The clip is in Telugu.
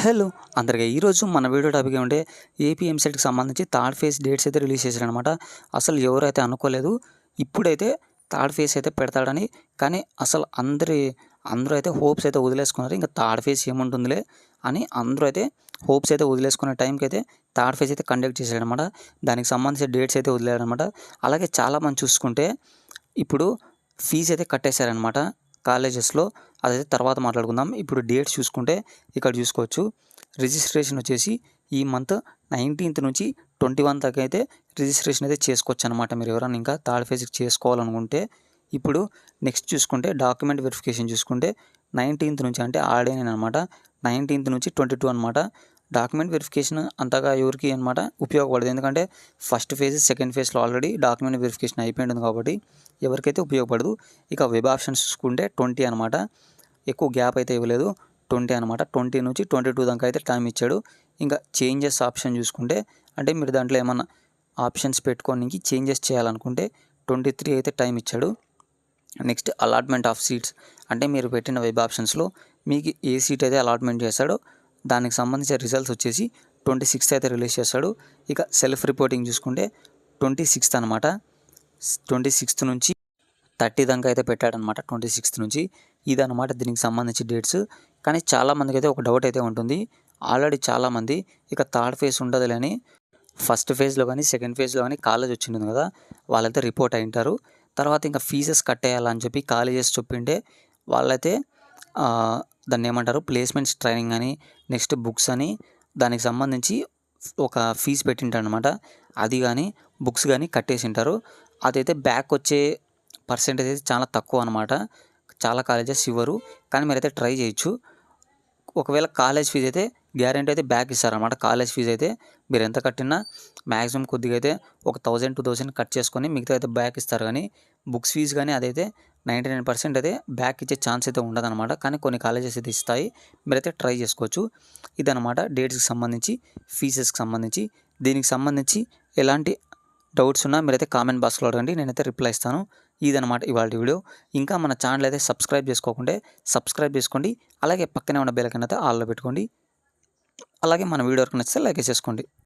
హలో అందరికీ ఈరోజు మన వీడియో టాపిక్ ఏమంటే ఏపీ ఎంసెట్కి సంబంధించి థర్డ్ ఫేజ్ డేట్స్ అయితే రిలీజ్ చేశారనమాట. అసలు ఎవరైతే అనుకోలేదు ఇప్పుడైతే థర్డ్ ఫేజ్ అయితే పెడతాడని. కానీ అసలు అందరూ అయితే హోప్స్ అయితే వదిలేసుకున్నారు. ఇంకా థర్డ్ ఫేజ్ ఏముంటుందిలే అని అందరూ అయితే హోప్స్ అయితే వదిలేసుకునే టైంకి అయితే థర్డ్ ఫేజ్ అయితే కండక్ట్ చేశాడనమాట. దానికి సంబంధించిన డేట్స్ అయితే వదిలేరనమాట. అలాగే చాలామంది చూసుకుంటే ఇప్పుడు ఫీజు అయితే కట్టేశారనమాట కాలేజెస్లో. అదైతే తర్వాత మాట్లాడుకుందాం. ఇప్పుడు డేట్స్ చూసుకుంటే ఇక్కడ చూసుకోవచ్చు. రిజిస్ట్రేషన్ వచ్చేసి ఈ మంత్ 19th నుంచి 21 దాకా అయితే రిజిస్ట్రేషన్ అయితే చేసుకోవచ్చు అనమాట. మీరు ఎవరైనా ఇంకా థర్డ్ ఫేజ్కి చేసుకోవాలనుకుంటే. ఇప్పుడు నెక్స్ట్ చూసుకుంటే డాక్యుమెంట్ వెరిఫికేషన్ చూసుకుంటే 19th నుంచి అంటే ఆడేనమాట 19th నుంచి 22 అనమాట. డాక్యుమెంట్ వెరిఫికేషన్ అంతగా ఎవరికి అనమాట ఉపయోగపడదు. ఎందుకంటే ఫస్ట్ ఫేజ్ సెకండ్ ఫేజ్లో ఆల్రెడీ డాక్యుమెంట్ వెరిఫికేషన్ అయిపోయి ఉంటుంది కాబట్టి ఎవరికైతే ఉపయోగపడదు. ఇక వెబ్ ఆప్షన్స్ చూసుకుంటే 20 అనమాట. ఎక్కువ గ్యాప్ అయితే ఇవ్వలేదు. 20 అనమాట. 20 నుంచి 22 దాకా అయితే టైం ఇచ్చాడు. ఇంకా చేంజెస్ ఆప్షన్ చూసుకుంటే అంటే మీరు దాంట్లో ఏమన్నా ఆప్షన్స్ పెట్టుకోనికి చేంజెస్ చేయాలనుకుంటే 23 అయితే టైం ఇచ్చాడు. నెక్స్ట్ అలాట్మెంట్ ఆఫ్ సీట్స్ అంటే మీరు పెట్టిన వెబ్ ఆప్షన్స్లో మీకు ఏ సీట్ అయితే అలాట్మెంట్ చేస్తాడో దానికి సంబంధించిన రిజల్ట్స్ వచ్చేసి 26th అయితే రిలీజ్ చేస్తాడు. ఇక సెల్ఫ్ రిపోర్టింగ్ చూసుకుంటే 26th అనమాట. 26th నుంచి 30 దాకా అయితే పెట్టాడనమాట. 26th నుంచి ఇదనమాట దీనికి సంబంధించి డేట్స్. కానీ చాలామందికి అయితే ఒక డౌట్ అయితే ఉంటుంది. ఆల్రెడీ చాలామంది ఇక థర్డ్ ఫేజ్ ఉండదులే అని ఫస్ట్ ఫేజ్లో కానీ సెకండ్ ఫేజ్లో కానీ కాలేజ్ వచ్చింది కదా, వాళ్ళైతే రిపోర్ట్ అయి ఉంటారు. తర్వాత ఇంకా ఫీజెస్ కట్టేయాలని చెప్పి కాలేజెస్ చెప్పింటే వాళ్ళైతే దాన్ని ఏమంటారు ప్లేస్మెంట్స్ ట్రైనింగ్ అని నెక్స్ట్ బుక్స్ అని దానికి సంబంధించి ఒక ఫీజు పెట్టింటారు అనమాట. అది కానీ బుక్స్ కానీ కట్టేసి ఉంటారు. అదైతే బ్యాక్ వచ్చే పర్సెంటేజ్ అయితే చాలా తక్కువ అనమాట. చాలా కాలేజెస్ ఇవ్వరు. కానీ మీరైతే ట్రై చేయొచ్చు. ఒకవేళ కాలేజ్ ఫీజు అయితే గ్యారెంటీ అయితే బ్యాక్ ఇస్తారనమాట. కాలేజ్ ఫీజు అయితే మీరు ఎంత కట్టినా మ్యాక్సిమం కొద్దిగా అయితే ఒక 1000-2000 కట్ చేసుకొని మిగతా అయితే బ్యాక్ ఇస్తారు. కానీ బుక్స్ ఫీజు కానీ అదైతే 99% అయితే బ్యాక్ ఇచ్చే ఛాన్స్ అయితే ఉండదన్నమాట. కానీ కొన్ని కాలేజెస్ అయితే ఇస్తాయి. మీరైతే ట్రై చేసుకోవచ్చు. ఇదనమాట డేట్స్కి సంబంధించి ఫీజెస్కి సంబంధించి. దీనికి సంబంధించి ఎలాంటి డౌట్స్ ఉన్నా మీరైతే కామెంట్ బాక్స్లో అడగండి, నేనైతే రిప్లై ఇస్తాను. ఇదనమాట ఇవాళ వీడియో. ఇంకా మన ఛానల్ అయితే సబ్స్క్రైబ్ చేసుకోకుంటే సబ్స్క్రైబ్ చేసుకోండి. అలాగే పక్కనే ఉన్న బెల్ ఐకాన్ అయితే ఆల్లో పెట్టుకోండి. అలాగే మన వీడియో నచ్చితే లైక్ చేసుకోండి.